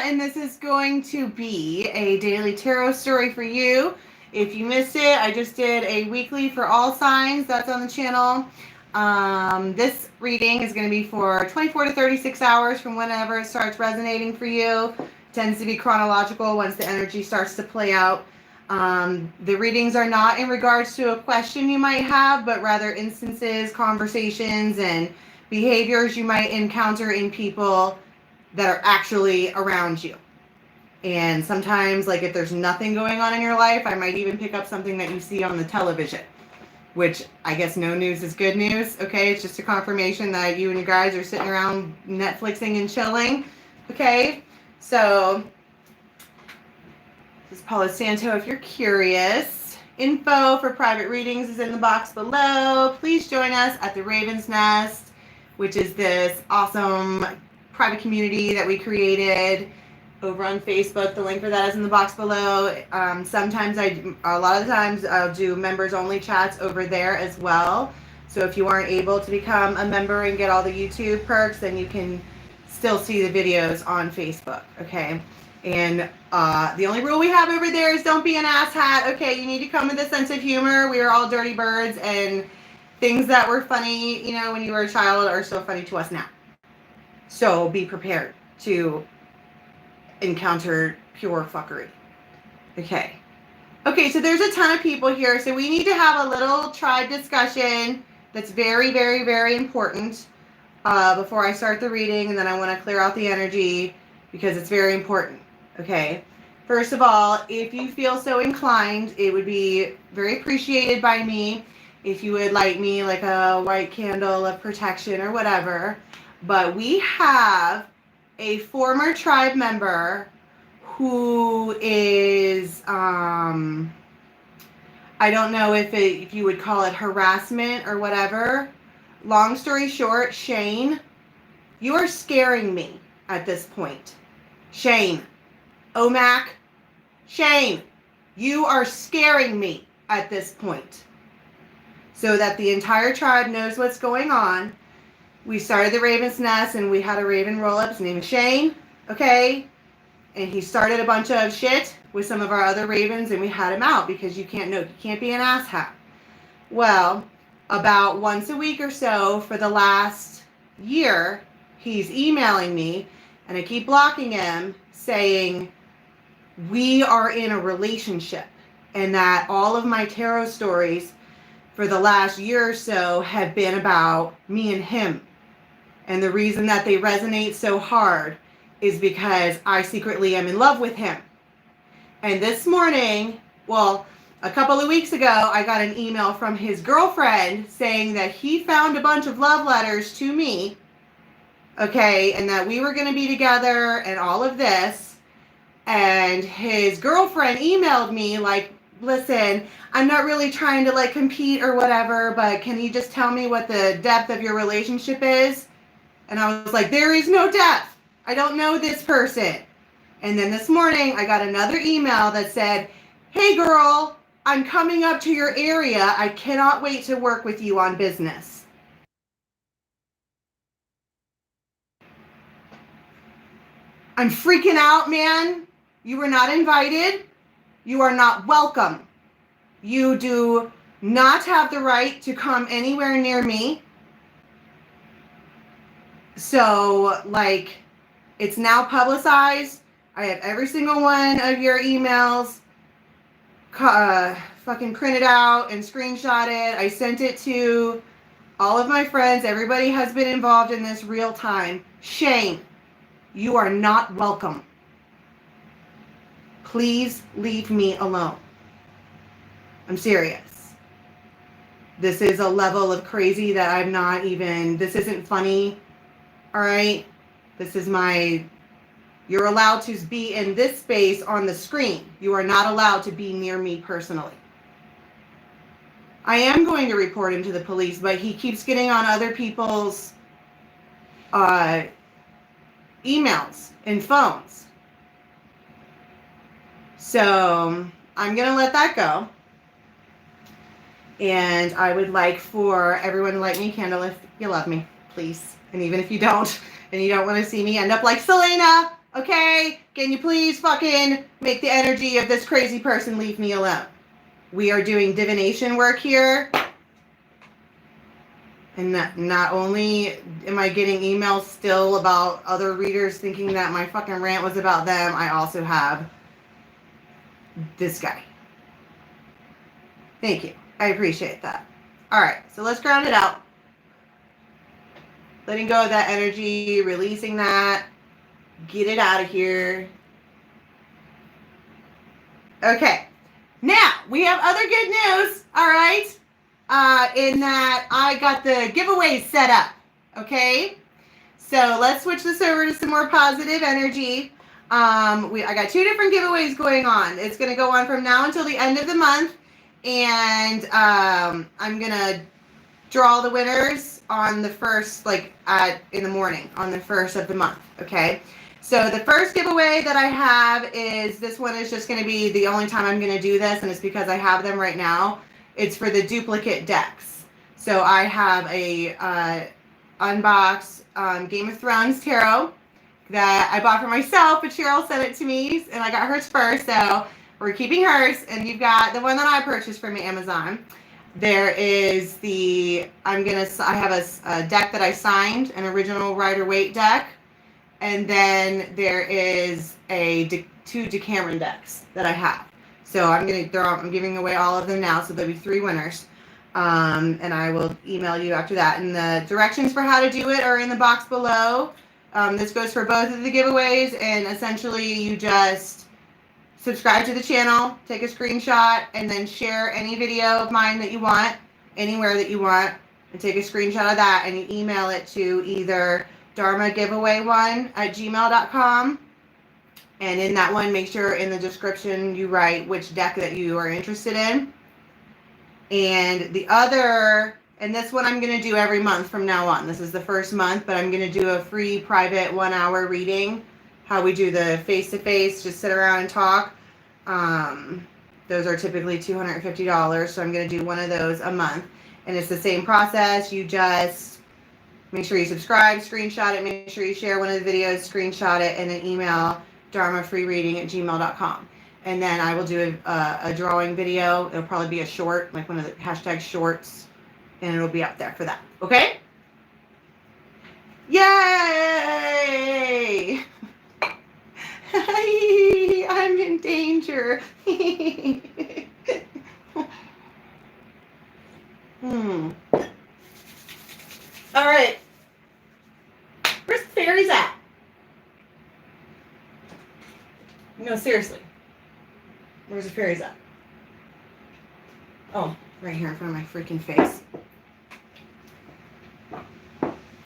and this is going to be a daily tarot story for you. If you missed it, I just did a weekly for all signs. That's on the channel. This reading is going to be for 24 to 36 hours from whenever it starts resonating for you. It tends to be chronological once the energy starts to play out. The readings are not in regards to a question you might have, but rather instances, conversations, and behaviors you might encounter in people that are actually around you. And sometimes, like, if there's nothing going on in your life, I might even pick up something that you see on the television, which I guess no news is good news. Okay, it's just a confirmation that you and your guys are sitting around Netflixing and chilling. Okay, so this is Paula Santo. If you're curious, info for private readings is in the box below. Please join us at the Raven's Nest, which is this awesome private community that we created over on Facebook. The link for that is in the box below. Sometimes a lot of the times I'll do members only chats over there as well. So if you aren't able to become a member and get all the YouTube perks, then you can still see the videos on Facebook. Okay. And the only rule we have over there is don't be an asshat. Okay, you need to come with a sense of humor. We are all dirty birds, and things that were funny, you know, when you were a child are still funny to us now. So be prepared to encounter pure fuckery. Okay. Okay, so there's a ton of people here, so we need to have a little tribe discussion that's very, very, very important before I start the reading, and then I want to clear out the energy because it's very important. Okay. First of all, if you feel so inclined, it would be very appreciated by me if you would light me like a white candle of protection or whatever. But we have a former tribe member who is, I don't know if you would call it harassment or whatever. Long story short, Shane, you are scaring me at this point. Shane, Omac, Shane, you are scaring me at this point. So that the entire tribe knows what's going on. We started the Raven's Nest, and we had a raven roll up. His name is Shane, okay? And he started a bunch of shit with some of our other ravens, and we had him out because you can't be an asshat. Well, about once a week or so for the last year, he's emailing me, and I keep blocking him, saying we are in a relationship, and that all of my tarot stories for the last year or so have been about me and him. And the reason that they resonate so hard is because I secretly am in love with him. And this morning, well, a couple of weeks ago, I got an email from his girlfriend saying that he found a bunch of love letters to me, okay, and that we were going to be together and all of this. And his girlfriend emailed me like, listen, I'm not really trying to like compete or whatever, but can you just tell me what the depth of your relationship is? And I was like, there is no depth. I don't know this person. And then this morning I got another email that said, hey girl, I'm coming up to your area. I cannot wait to work with you on business. I'm freaking out, man. You were not invited. You are not welcome. You do not have the right to come anywhere near me. So, like, it's now publicized. I have every single one of your emails fucking printed out and screenshotted. I sent it to all of my friends. Everybody has been involved in this real time. Shane, you are not welcome. Please leave me alone. I'm serious. This is a level of crazy that I'm not even, this isn't funny. All right. This is you're allowed to be in this space on the screen. You are not allowed to be near me personally. I am going to report him to the police, but he keeps getting on other people's emails and phones. So I'm going to let that go. And I would like for everyone to light me a candle if you love me, please. And even if you don't, and you don't want to see me end up like Selena, Okay? Can you please fucking make the energy of this crazy person leave me alone? We are doing divination work here. And not only am I getting emails still about other readers thinking that my fucking rant was about them, I also have this guy. Thank you. I appreciate that. All right, so let's ground it out. Letting go of that energy, releasing that. Get it out of here. Okay. Now, we have other good news, all right? In that I got the giveaways set up, okay? So let's switch this over to some more positive energy. I got 2 different giveaways going on. It's going to go on from now until the end of the month. And I'm going to draw the winners on the first, in the morning, on the first of the month, okay? So the first giveaway that I have is, this one is just going to be the only time I'm going to do this, and it's because I have them right now. It's for the duplicate decks. So I have a unboxed Game of Thrones tarot that I bought for myself, but Cheryl sent it to me, and I got hers first, so we're keeping hers. And you've got the one that I purchased from Amazon. There is I have a deck that I signed, an original Rider Waite deck. And then there is 2 Decameron decks that I have. So I'm giving away all of them now, so there'll be 3 winners. And I will email you after that. And the directions for how to do it are in the box below. This goes for both of the giveaways, and essentially you just subscribe to the channel, take a screenshot, and then share any video of mine that you want, anywhere that you want, and take a screenshot of that, and you email it to either dharmagiveaway1@gmail.com. And in that one, make sure in the description you write which deck that you are interested in. And the other, and this one I'm going to do every month from now on. This is the first month, but I'm going to do a free private 1-hour reading. How we do the face-to-face, just sit around and talk. Those are typically $250, so I'm going to do one of those a month. And it's the same process. You just make sure you subscribe, screenshot it, make sure you share one of the videos, screenshot it, and then email dharmafreereading@gmail.com. And then I will do a drawing video. It'll probably be a short, like one of the hashtag shorts, and it'll be up there for that. Okay? Yay! I'm in danger. All right. Where's the fairies at? No, seriously. Where's the fairies at? Oh, right here in front of my freaking face.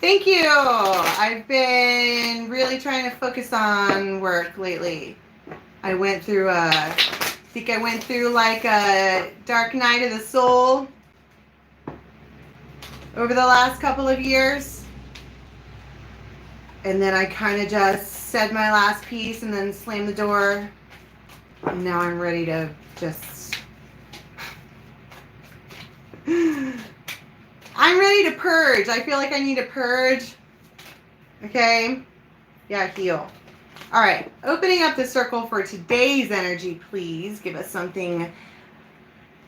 Thank you. I've been really trying to focus on work lately. I went through like a dark night of the soul over the last couple of years. And then I kind of just said my last piece and then slammed the door. And now I'm ready to just... I'm ready to purge. I feel like I need to purge. Okay? Yeah, heal. All right. Opening up the circle for today's energy, please. Give us something.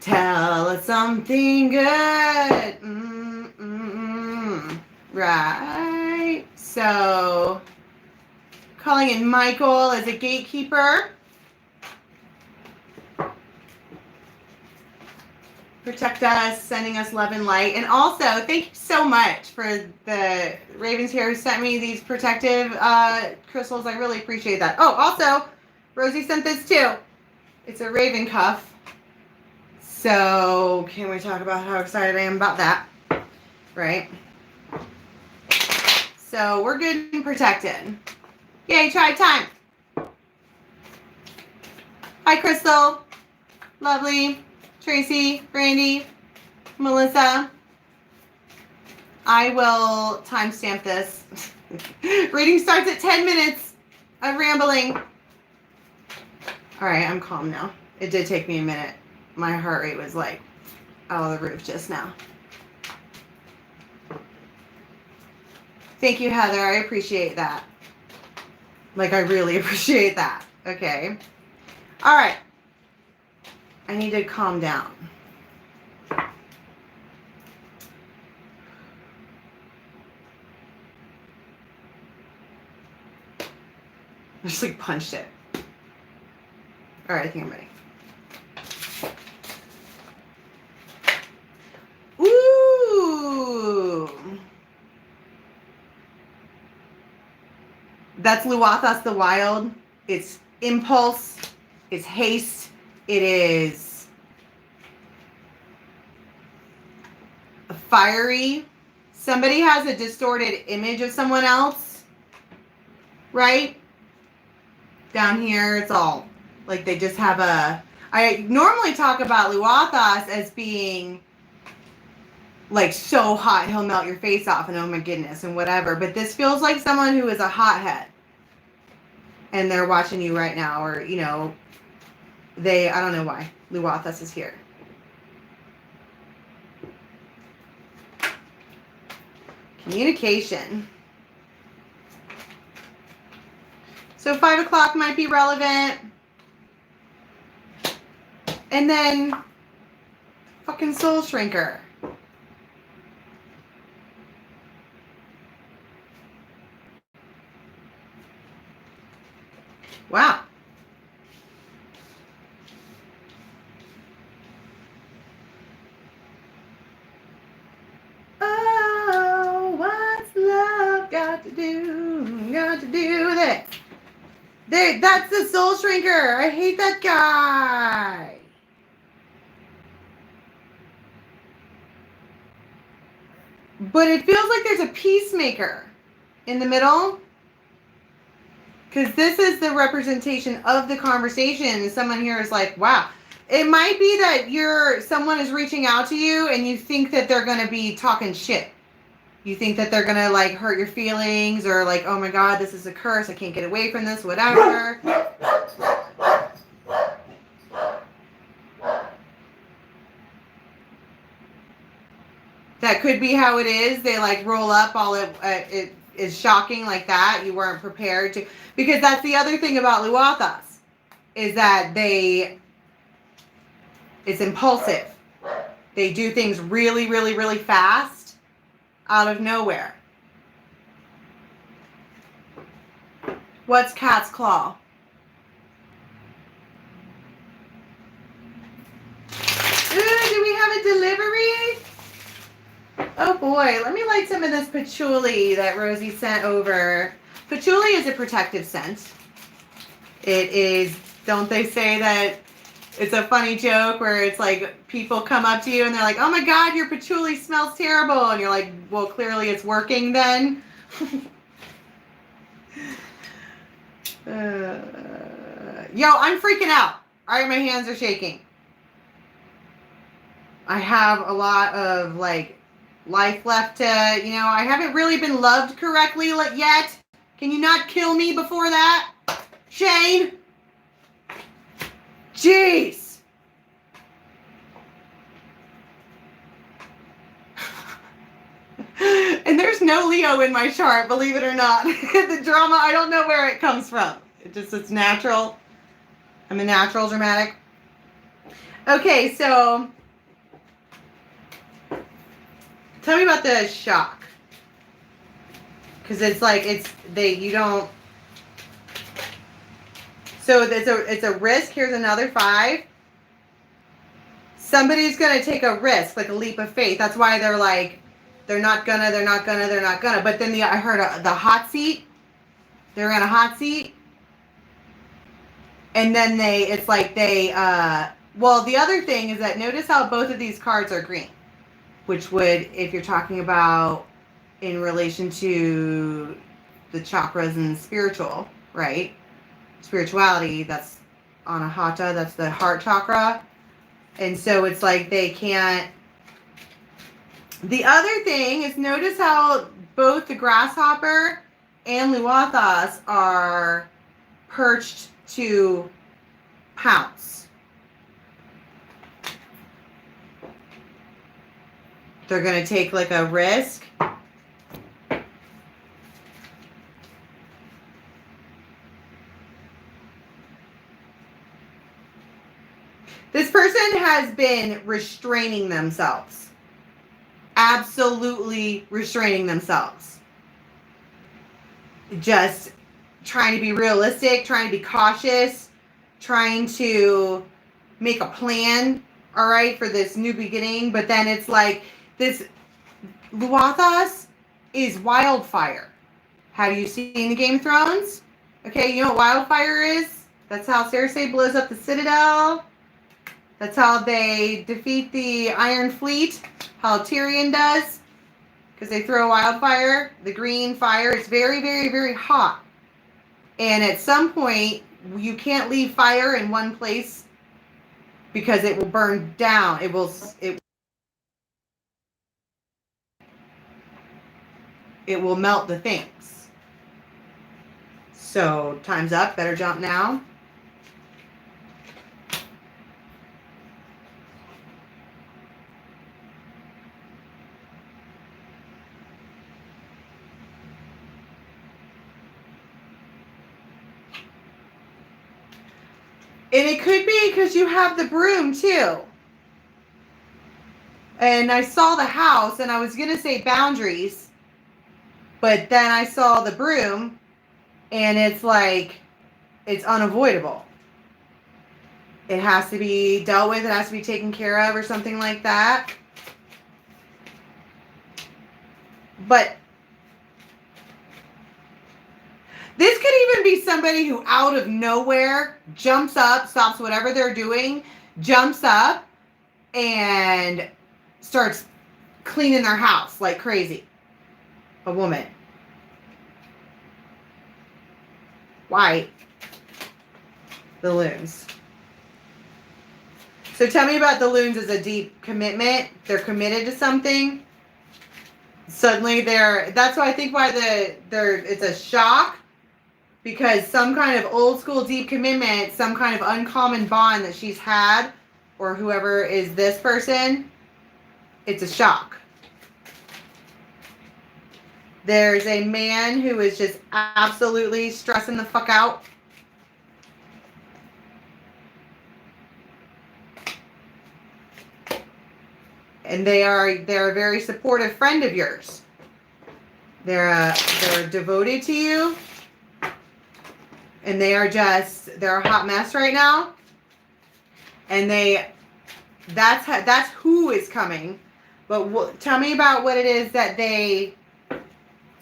Tell us something good. Right. So, calling in Michael as a gatekeeper. Protect us, sending us love and light. And also, thank you so much for the Ravens here who sent me these protective crystals. I really appreciate that. Oh, also, Rosie sent this too. It's a raven cuff. So, can we talk about how excited I am about that? Right? So, we're good and protected. Yay, tribe time. Hi, Crystal. Lovely. Tracy, Brandy, Melissa. I will timestamp this. Reading starts at 10 minutes of rambling. All right, I'm calm now. It did take me a minute. My heart rate was like out of the roof just now. Thank you, Heather. I appreciate that. Like, I really appreciate that. Okay. All right. I need to calm down. I just like punched it. All right, I think I'm ready. Ooh. That's Luathas the Wild. It's impulse. It's haste. It is fiery. Somebody has a distorted image of someone else, right? Down here, it's all like they just have a... I normally talk about Luathas as being like so hot he'll melt your face off and oh my goodness and whatever. But this feels like someone who is a hothead. And they're watching you right now, or, you know, I don't know why. Luathas is here. Communication. So 5 o'clock might be relevant. And then fucking soul shrinker. Wow. Oh, what's love got to do? Got to do with it. There, that's the soul shrinker. I hate that guy. But it feels like there's a peacemaker in the middle. Because this is the representation of the conversation. Someone here is like, wow. It might be that someone is reaching out to you and you think that they're going to be talking shit. You think that they're going to like hurt your feelings or like, oh my God, this is a curse. I can't get away from this, whatever. That could be how it is. They like roll up all it is shocking like that. You weren't prepared to, because that's the other thing about Luathas is that it's impulsive. They do things really, really, really fast out of nowhere. What's cat's claw? Ooh, do we have a delivery? Oh boy, let me light some of this patchouli that Rosie sent over. Patchouli is a protective scent. It is, don't they say that it's a funny joke where it's like people come up to you and they're like, oh my God, your patchouli smells terrible. And you're like, well, clearly it's working then. Yo, I'm freaking out. All right, my hands are shaking. I have a lot of like life left to, I haven't really been loved correctly yet. Can you not kill me before that? Shane? Jeez. And there's no Leo in my chart, believe it or not. The drama, I don't know where it comes from. It's natural. I'm a natural dramatic. Okay, so tell me about the shock. Because it's like, you don't. So it's a risk. Here's another 5. Somebody's going to take a risk, like a leap of faith. That's why they're like, they're not gonna. But then I heard the hot seat. They're in a hot seat. And then well, the other thing is that notice how both of these cards are green. Which would, if you're talking about in relation to the chakras and spiritual, right? Spirituality, that's Anahata, that's the heart chakra. And so it's like they can't. The other thing is notice how both the grasshopper and Luathas are perched to pounce. They're going to take like a risk. This person has been restraining themselves. Absolutely restraining themselves. Just trying to be realistic, trying to be cautious, trying to make a plan, all right, for this new beginning. But then it's like this Luathas is wildfire. Have you seen the Game of Thrones? Okay, you know what wildfire is? That's how Cersei blows up the Citadel. That's how they defeat the Iron Fleet. How Tyrion does. Because they throw wildfire. The green fire is very, very, very hot. And at some point, you can't leave fire in one place because it will burn down. It will melt the things. So time's up. Better jump now. And it could be because you have the broom too. And I saw the house and I was going to say boundaries. But then I saw the broom and it's like, it's unavoidable. It has to be dealt with. It has to be taken care of or something like that. But this could even be somebody who out of nowhere jumps up, stops whatever they're doing, jumps up and starts cleaning their house like crazy. A woman. White. The loons. So tell me about the loons as a deep commitment. They're committed to something. Suddenly that's why I think it's a shock. Because some kind of old school deep commitment, some kind of uncommon bond that she's had, or whoever is this person, it's a shock. There's a man who is just absolutely stressing the fuck out. And they're a very supportive friend of yours. They're devoted to you. And they're a hot mess right now. And that's who is coming. But tell me about what it is that they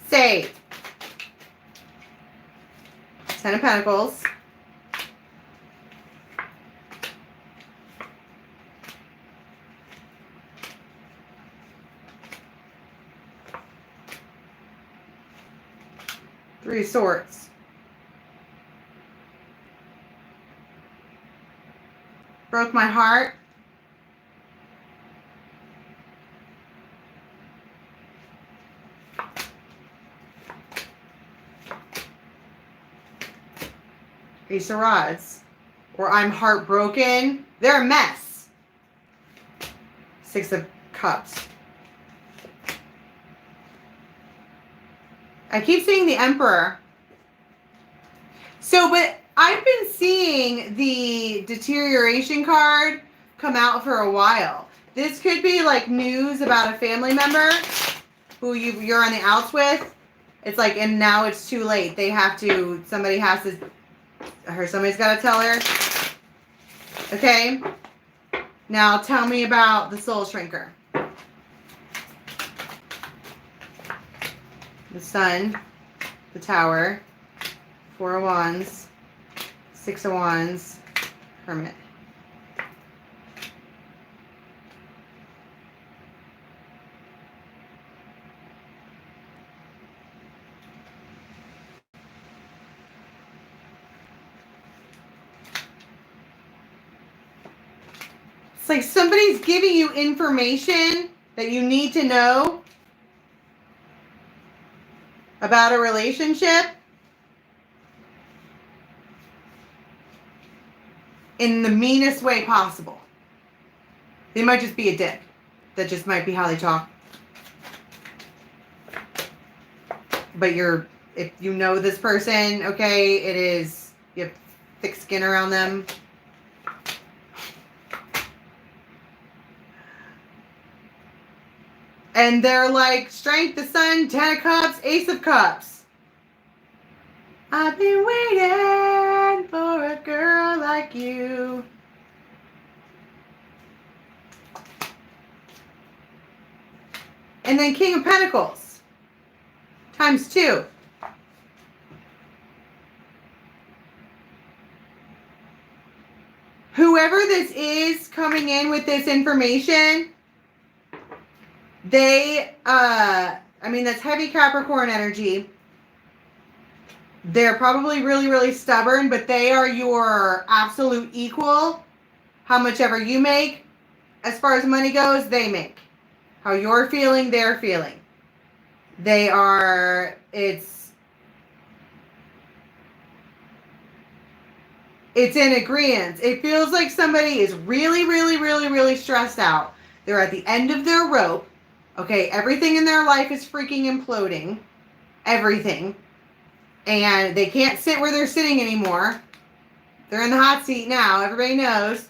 say. 10 of Pentacles. Three of Swords. Broke my heart. Ace of Rods. Or I'm heartbroken. They're a mess. Six of Cups. I keep seeing the Emperor. So, but I've been seeing the deterioration card come out for a while. This could be like news about a family member who you're on the outs with. It's like, and now it's too late. Somebody's got to tell her. Okay. Now tell me about the Soul Shrinker. The Sun, the Tower, Four of Wands, Six of Wands, Hermit. It's like somebody's giving you information that you need to know about a relationship in the meanest way possible. They might just be a dick. That just might be how they talk. But if you know this person, okay, you have thick skin around them. And they're like, Strength, the Sun, 10 of Cups, Ace of Cups. I've been waiting for a girl like you. And then King of Pentacles. Times 2. Whoever this is coming in with this information, they, that's heavy Capricorn energy. They're probably really, really stubborn, but they are your absolute equal. How much ever you make, as far as money goes, they make. How you're feeling, they're feeling. They are, it's in agreement. It feels like somebody is really, really, really, really stressed out. They're at the end of their rope. Okay, everything in their life is freaking imploding. Everything. And they can't sit where they're sitting anymore. They're in the hot seat now. Everybody knows.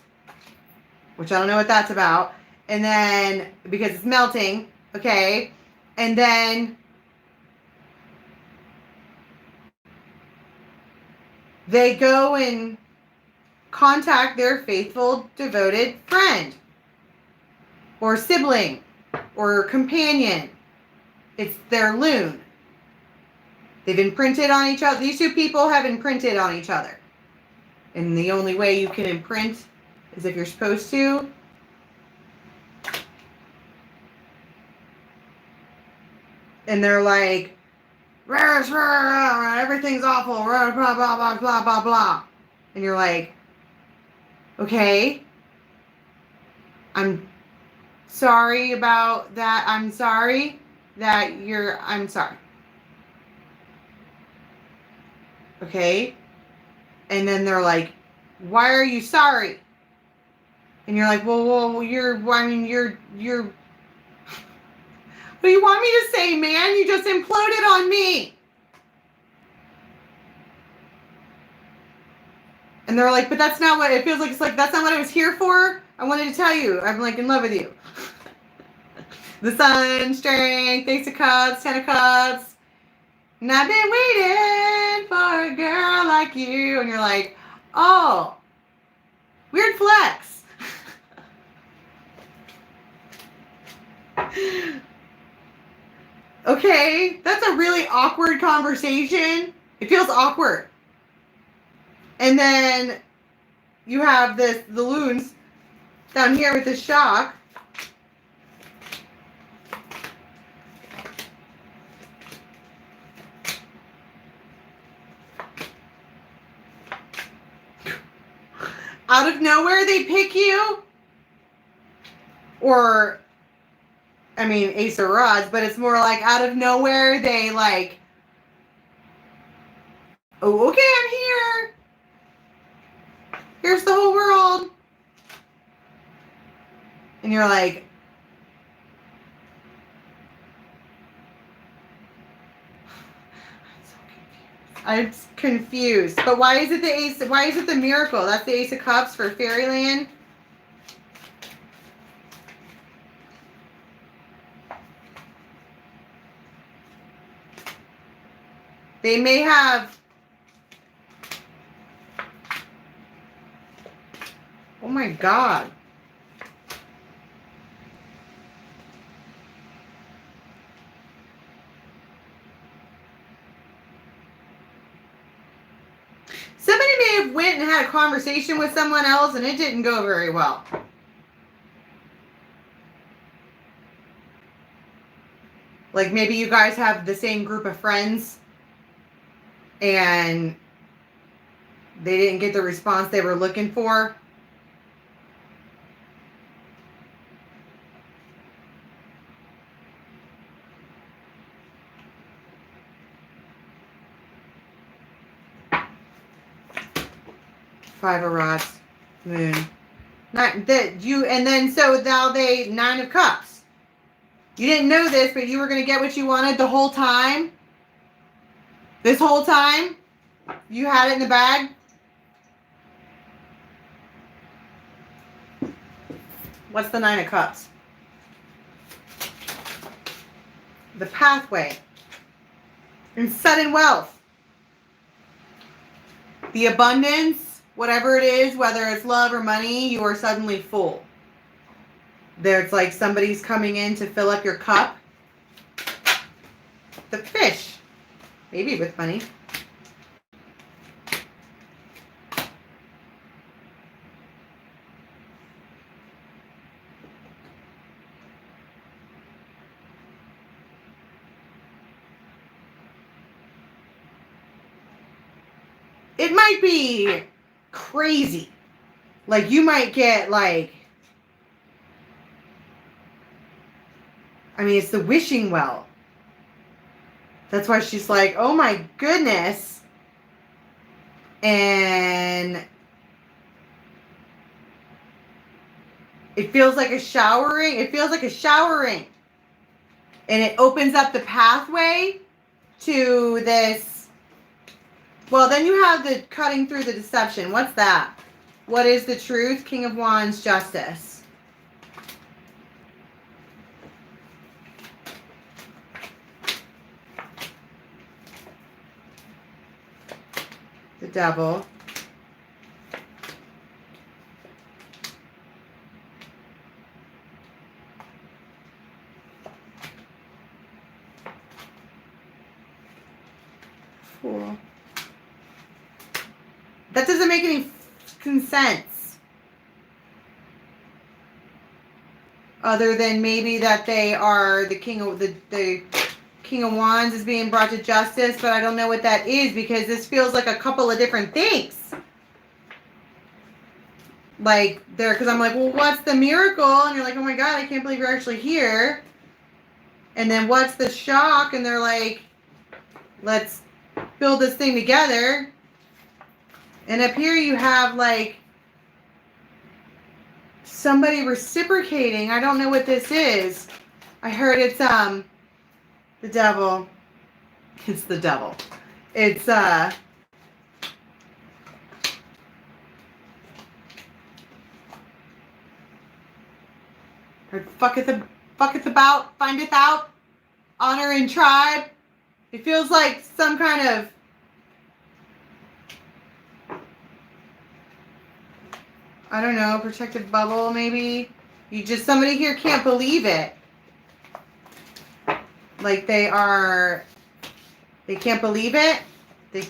Which I don't know what that's about. And then, because it's melting. Okay. And then they go and contact their faithful, devoted friend. Or sibling. Or companion. It's their loon. They've imprinted on each other. These two people have imprinted on each other. And the only way you can imprint is if you're supposed to. And they're like, everything's awful, blah, blah, blah, blah, blah, blah. And you're like, okay, I'm sorry about that. I'm sorry. Okay. And then they're like, why are you sorry? And you're like, well, you're, what do you want me to say, man? You just imploded on me. And they're like, but that's not what it feels like. It's like, that's not what I was here for. I wanted to tell you, I'm like in love with you. The Sun, Strength, Ace of Cups, 10 of Cups. And I've been waiting for a girl like you. And you're like, oh, weird flex. Okay, that's a really awkward conversation. It feels awkward. And then you have the loons down here with the shock. Out of nowhere, they pick you. Or, Ace of Rods, but it's more like out of nowhere, they like, oh, okay, I'm here. Here's the whole world. And you're like, I'm confused. But why is it the Ace? Why is it the Miracle? That's the Ace of Cups for Fairyland. They may have. Oh my God. Somebody may have went and had a conversation with someone else and it didn't go very well. Like maybe you guys have the same group of friends and they didn't get the response they were looking for. Five of Rods, Moon. And then so now they, 9 of Cups. You didn't know this, but you were going to get what you wanted the whole time. This whole time, you had it in the bag. What's the 9 of Cups? the pathway, and sudden wealth. The abundance, whatever it is, whether it's love or money, you are suddenly full. There's like somebody's coming in to fill up your cup. The fish, maybe with money. It might be crazy. Like you might get like, I mean, it's the wishing well. That's why she's like, oh my goodness. And it feels like a showering. It feels like a showering. And it opens up the pathway to this. Well, then you have the cutting through the deception. What's that? What is the truth? King of Wands, justice. The devil. Fool. That doesn't make any sense. Other than maybe that they are the king of the King of Wands is being brought to justice, but I don't know what that is because this feels like a couple of different things. Like there, because I'm like, well, what's the miracle? And you're like, oh my God, I can't believe you're actually here. And then what's the shock? And they're like, let's build this thing together. And up here you have like somebody reciprocating. I don't know what this is. I heard it's the devil. It's the devil. It's fucketh about, findeth out, honor and tribe. It feels like some kind of I don't know, protective bubble maybe. You just, somebody here can't believe it. Like they can't believe it. I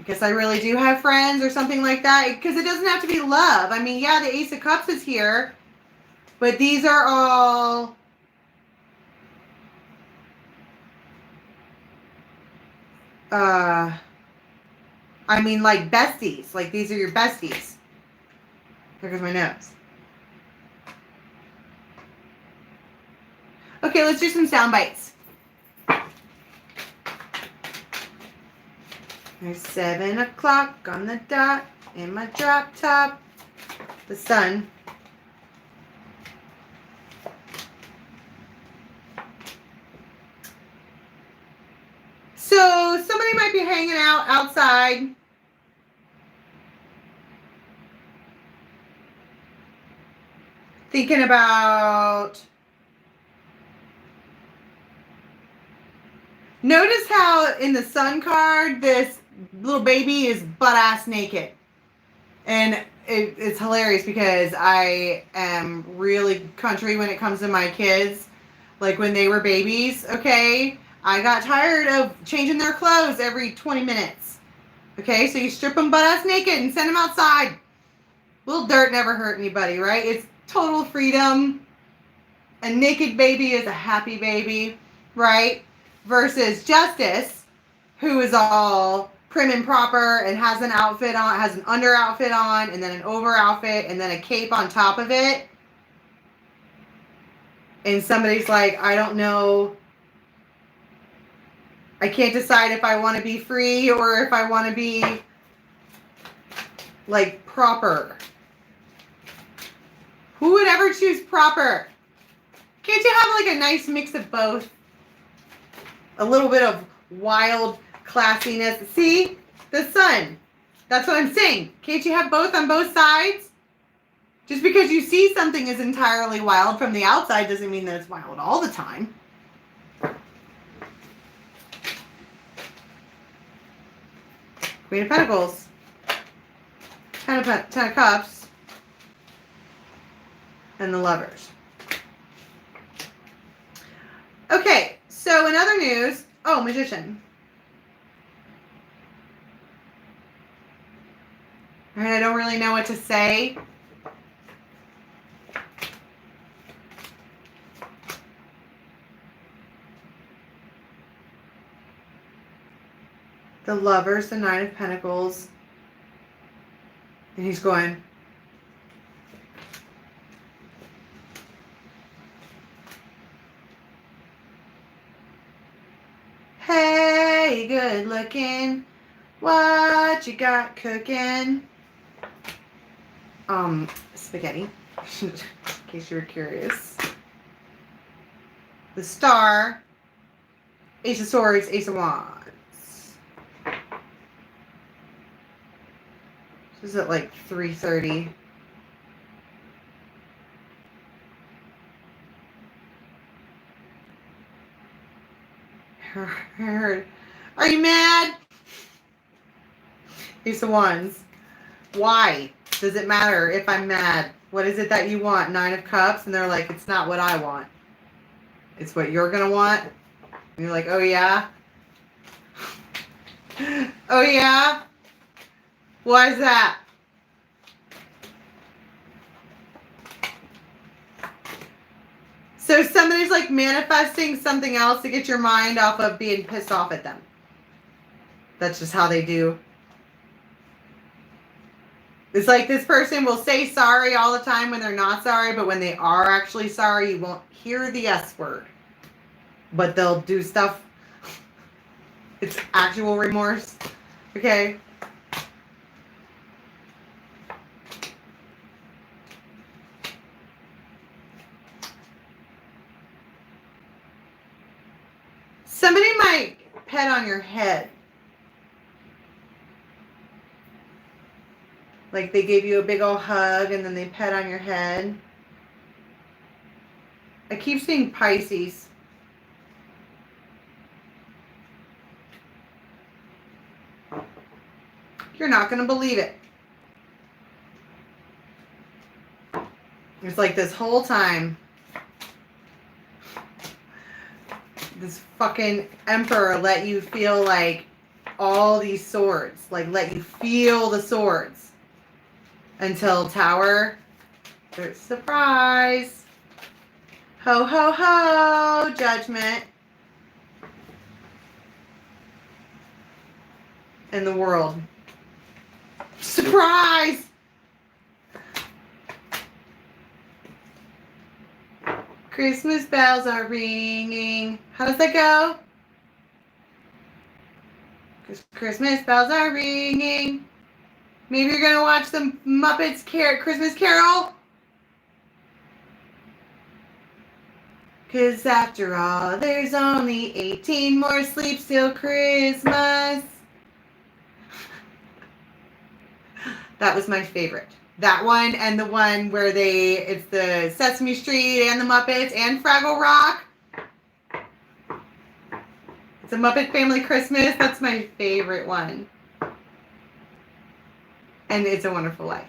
guess I really do have friends or something like that. Because it doesn't have to be love. I mean, yeah, the Ace of Cups is here. But these are all I mean, like besties. Like, these are your besties. There goes my nose. Okay, let's do some sound bites. There's 7 o'clock on the dot in my drop top. The sun. So, somebody might be hanging out outside. Thinking about, notice how in the sun card, this little baby is butt-ass naked. And it's hilarious because I am really country when it comes to my kids. Like when they were babies, okay? I got tired of changing their clothes every 20 minutes. Okay, so you strip them butt-ass naked and send them outside. Little dirt never hurt anybody, right? It's total freedom. A naked baby is a happy baby, right? Versus Justice, who is all prim and proper and has an outfit on, has an under outfit on, and then an over outfit, and then a cape on top of it. And somebody's like, I don't know. I can't decide if I want to be free or if I want to be like proper. Who would ever choose proper? Can't you have like a nice mix of both? A little bit of wild classiness. See? The sun. That's what I'm saying. Can't you have both on both sides? Just because you see something is entirely wild from the outside doesn't mean that it's wild all the time. Queen of Pentacles. Ten of Cups. And the Lovers. Okay, so in other news, Magician. All right, I don't really know what to say. The Lovers, the Nine of Pentacles. And he's going, hey, good looking. What you got cooking? Spaghetti, in case you were curious. The Star, Ace of Swords, Ace of Wands. This is at like 3:30. Are you mad? Ace of Wands. Why does it matter if I'm mad? What is it that you want? Nine of Cups. And they're like, it's not what I want. It's what you're going to want. And you're like, oh yeah? Oh yeah? Why is that? So somebody's like manifesting something else to get your mind off of being pissed off at them. That's just how they do. It's like this person will say sorry all the time when they're not sorry, but when they are actually sorry, you won't hear the S word. But they'll do stuff. It's actual remorse. Okay? Somebody might pet on your head. Like they gave you a big old hug and then they pet on your head. I keep seeing Pisces. You're not going to believe it. It's like this whole time, this fucking emperor let you feel like all these swords. Like let you feel the swords. Until Tower, there's surprise. Ho, ho, ho, Judgment. And the World. Surprise! Christmas bells are ringing. How does that go? Christmas bells are ringing. Maybe you're going to watch the Muppets Christmas Carol. Because after all, there's only 18 more sleeps till Christmas. That was my favorite. That one and the one where it's the Sesame Street and the Muppets and Fraggle Rock. It's a Muppet Family Christmas. That's my favorite one. And It's a Wonderful Life.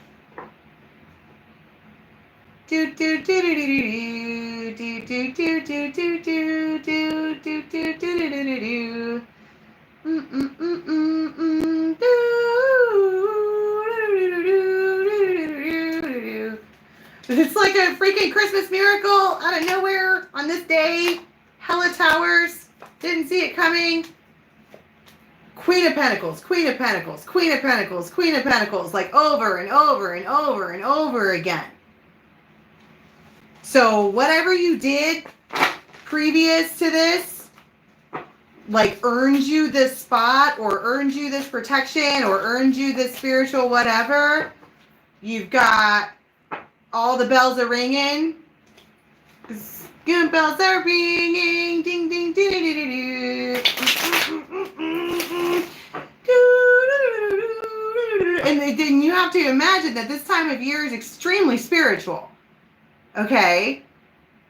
Do do do do do do do do do do do do do do do do do. It's like a freaking Christmas miracle out of nowhere on this day. Hella Towers. Didn't see it coming. Queen of Pentacles, Queen of Pentacles, Queen of Pentacles, Queen of Pentacles, like over and over and over and over again. So whatever you did previous to this, like earned you this spot or earned you this protection or earned you this spiritual whatever, you've got all the bells are ringing. Good bells are ringing, ding, ding, ding, ding, ding, ding. And then you have to imagine that this time of year is extremely spiritual. Okay?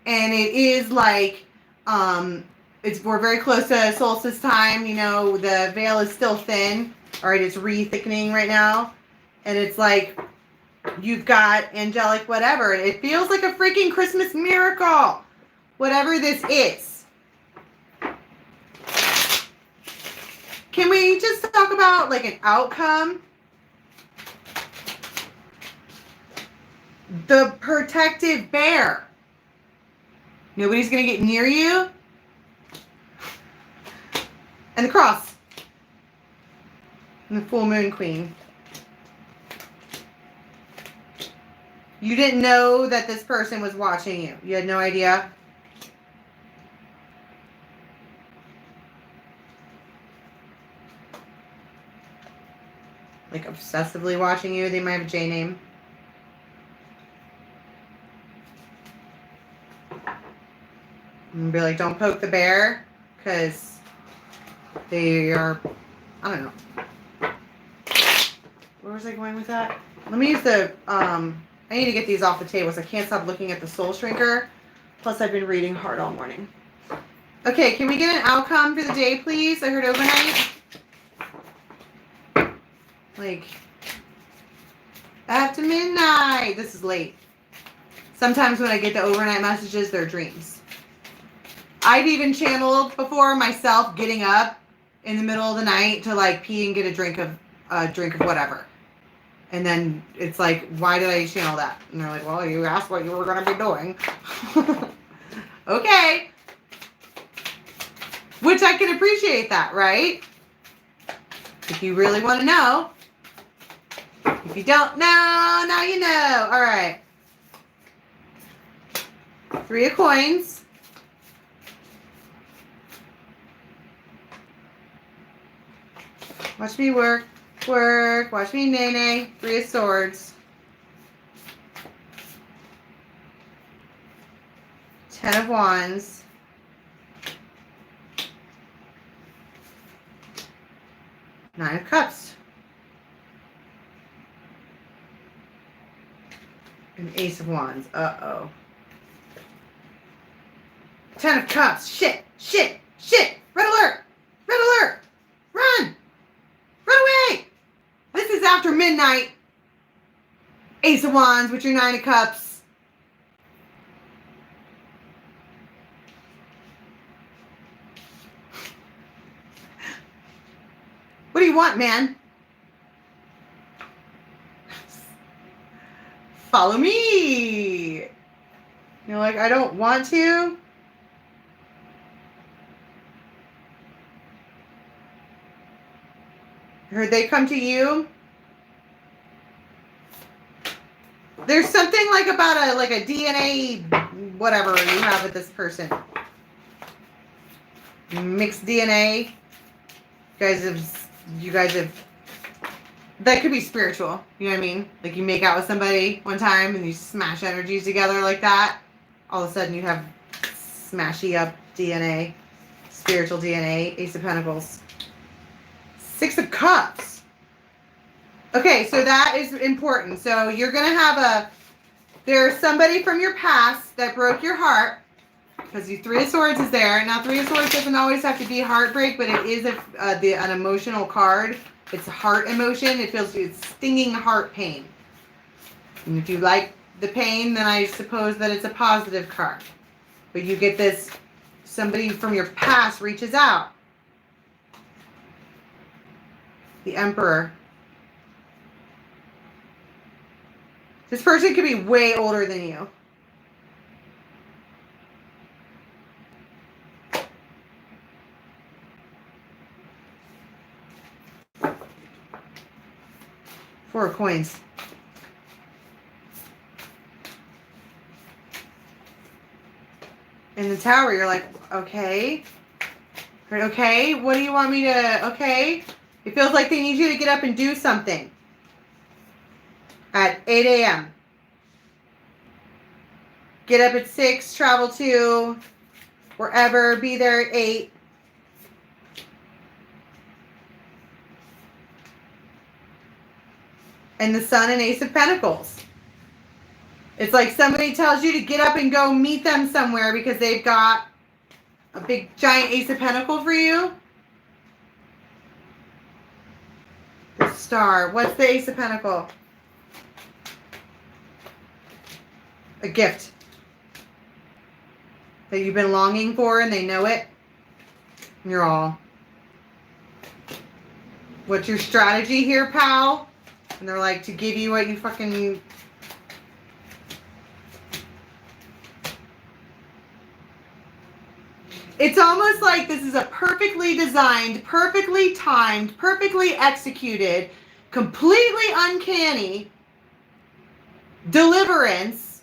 And it is like, we're very close to solstice time. You know, the veil is still thin. All right, it's re-thickening right now. And it's like, you've got angelic whatever. It feels like a freaking Christmas miracle. Whatever this is. Can we just talk about like an outcome? The protective bear. Nobody's going to get near you. And the cross. And the full moon queen. You didn't know that this person was watching you. You had no idea. Like obsessively watching you. They might have a J name. And be like, don't poke the bear, because they are, I don't know. Where was I going with that? Let me use the, I need to get these off the table, so I can't stop looking at the soul shrinker. Plus, I've been reading hard all morning. Okay, can we get an outcome for the day, please? I heard overnight. Like, after midnight. This is late. Sometimes when I get the overnight messages, they're dreams. I've even channeled before myself getting up in the middle of the night to like pee and get a drink of whatever. And then it's like, why did I channel that? And they're like, well, you asked what you were going to be doing. Okay. Which I can appreciate that, right? If you really want to know. If you don't know, now you know. All right. 3 of coins. Watch me work. Watch me nay. 3 of swords. 10 of wands. 9 of cups. And ace of wands. Uh-oh. 10 of cups. Shit. Red alert. Run. Run away. This is after midnight. Ace of wands with your 9 of cups. What do you want, man? Follow me. You're like, I don't want to. Heard they come to you. There's something like about a DNA whatever you have with this person. Mixed DNA. You guys have that could be spiritual, you know what I mean? Like you make out with somebody one time and you smash energies together like that. All of a sudden you have smashy up DNA, spiritual DNA, Ace of Pentacles. 6 of Cups. Okay, so that is important. So you're going to have there's somebody from your past that broke your heart, because the 3 of Swords is there. Now, 3 of Swords doesn't always have to be heartbreak, but it is an emotional card. It's heart emotion. It's stinging heart pain. And if you like the pain, then I suppose that it's a positive card. But you get this, somebody from your past reaches out. The Emperor. This person could be way older than you. Four of Coins. In the Tower, you're like, okay. Okay, what do you want me to, okay. It feels like they need you to get up and do something. At 8 a.m. Get up at 6, travel to wherever, be there at 8. And the Sun and Ace of Pentacles. It's like somebody tells you to get up and go meet them somewhere because they've got a big giant Ace of Pentacles for you. The Star. What's the Ace of Pentacles? A gift that you've been longing for and they know it. And you're all, what's your strategy here, pal? And they're like, to give you what you fucking... It's almost like this is a perfectly designed, perfectly timed, perfectly executed, completely uncanny deliverance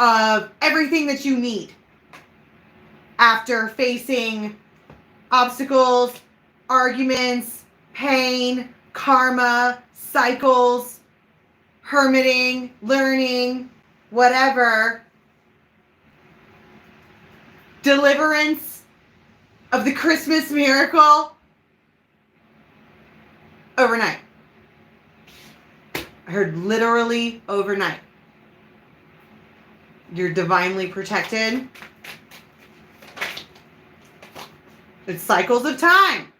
of everything that you need after facing obstacles, arguments, pain, karma, cycles, hermiting, learning, whatever. Deliverance of the Christmas miracle overnight. I heard literally overnight. You're divinely protected. It's cycles of time.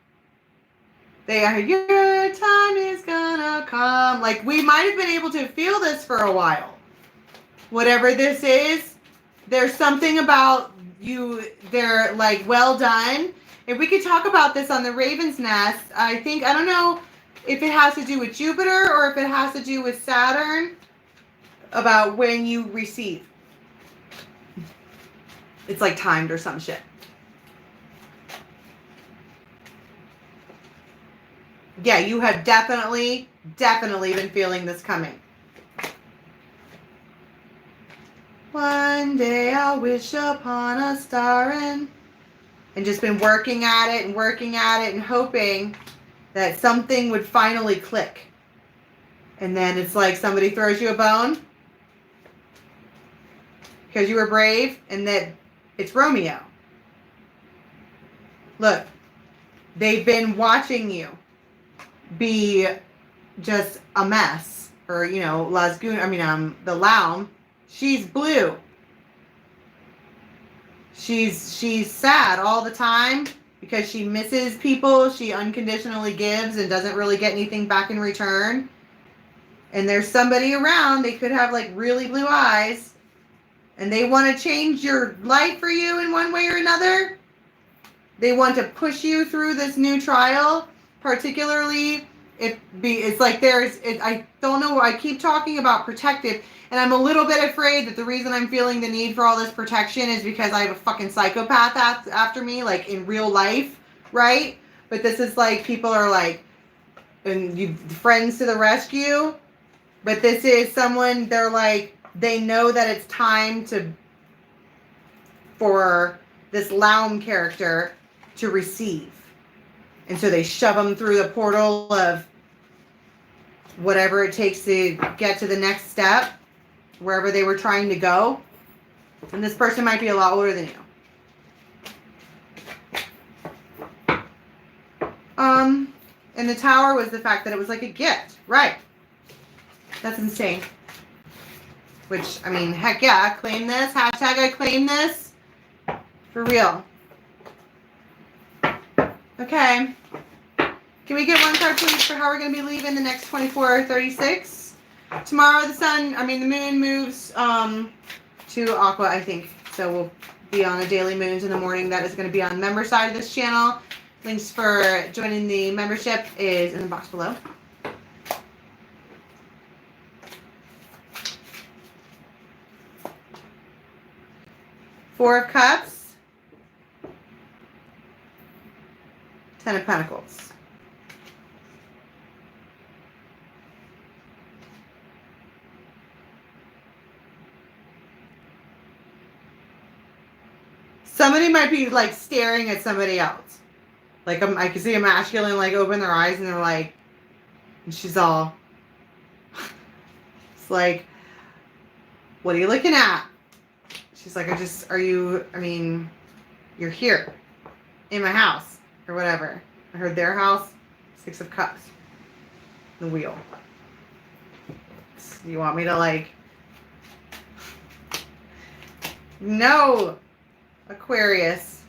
They are, your time is gonna come. Like, we might have been able to feel this for a while. Whatever this is, there's something about you, they're like, well done. If we could talk about this on the Raven's Nest, I don't know if it has to do with Jupiter or if it has to do with Saturn, about when you receive. It's like timed or some shit. Yeah, you have definitely been feeling this coming. One day I'll wish upon a star and just been working at it and hoping that something would finally click. And then it's like somebody throws you a bone because you were brave, and that it's Romeo. Look, they've been watching you be just a mess. Or, you know, the Laum, she's blue. She's sad all the time because she misses people she unconditionally gives and doesn't really get anything back in return. And there's somebody around, they could have like really blue eyes, and they want to change your life for you in one way or another. They want to push you through this new trial, particularly it's like I don't know, I keep talking about protective, and I'm a little bit afraid that the reason I'm feeling the need for all this protection is because I have a fucking psychopath after me, like in real life, right? But this is like, people are like, and you friends to the rescue, but this is someone, they're like, they know that it's time for this Laum character to receive. And so they shove them through the portal of whatever it takes to get to the next step, wherever they were trying to go. And this person might be a lot older than you. And the Tower was the fact that it was like a gift. Right. That's insane. Which, I mean, heck yeah, claim this. Hashtag I claim this. For real. Okay. Can we get one card, please, for how we're going to be leaving the next 24 or 36? Tomorrow, the moon moves to Aqua, I think. So we'll be on a daily moons in the morning. That is going to be on the member side of this channel. Links for joining the membership is in the box below. Four of Cups. 10 of Pentacles. Somebody might be like staring at somebody else. Like I can see a masculine like open their eyes and they're like, and she's all, it's like, what are you looking at? She's like, you're here in my house or whatever. I heard their house, 6 of Cups, the wheel. You want me to like... No, Aquarius.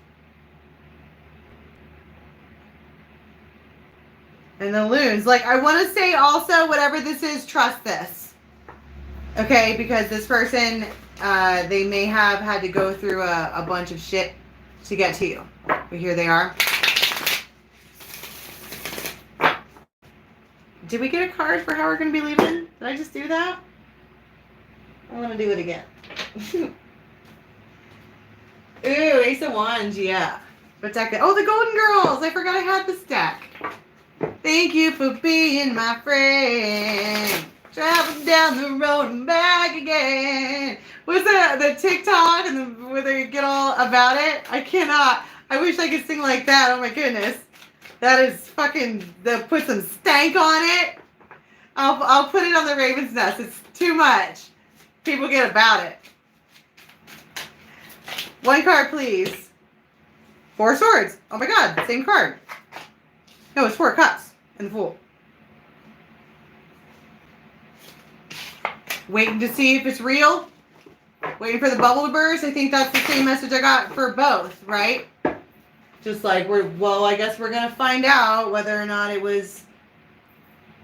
And the loons. Like, I want to say also, whatever this is, trust this. Okay, because this person, they may have had to go through a bunch of shit to get to you. But here they are. Did we get a card for how we're going to be leaving? Did I just do that? I want to do it again. Ooh, Ace of Wands, yeah. What deck? Oh, the Golden Girls. I forgot I had this deck. Thank you for being my friend. Traveling down the road and back again. What's the TikTok and where they get all about it? I cannot. I wish I could sing like that. Oh my goodness. That is fucking, put some stank on it. I'll put it on the Raven's Nest. It's too much. People get about it. One card, please. Four Swords. Oh my God, same card. No, it's Four Cups and the Fool. Waiting to see if it's real. Waiting for the bubble to burst. I think that's the same message I got for both, right? Just like, I guess we're going to find out whether or not it was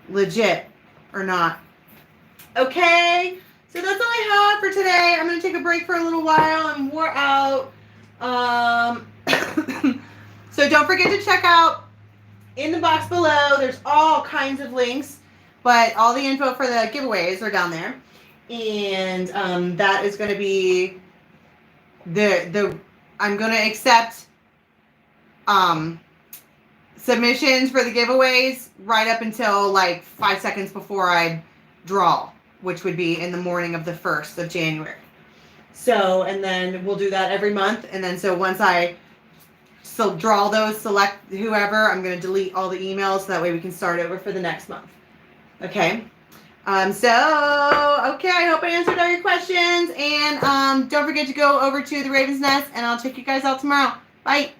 legit or not. Okay, so that's all I have for today. I'm going to take a break for a little while. I'm wore out. So don't forget to check out in the box below. There's all kinds of links, but all the info for the giveaways are down there. And that is going to be I'm going to accept submissions for the giveaways right up until like 5 seconds before I draw, which would be in the morning of the 1st of January. So, and then we'll do that every month. And then so once I draw those, select whoever, I'm going to delete all the emails so that way we can start over for the next month. Okay. Okay, I hope I answered all your questions. And don't forget to go over to the Raven's Nest, and I'll check you guys out tomorrow. Bye.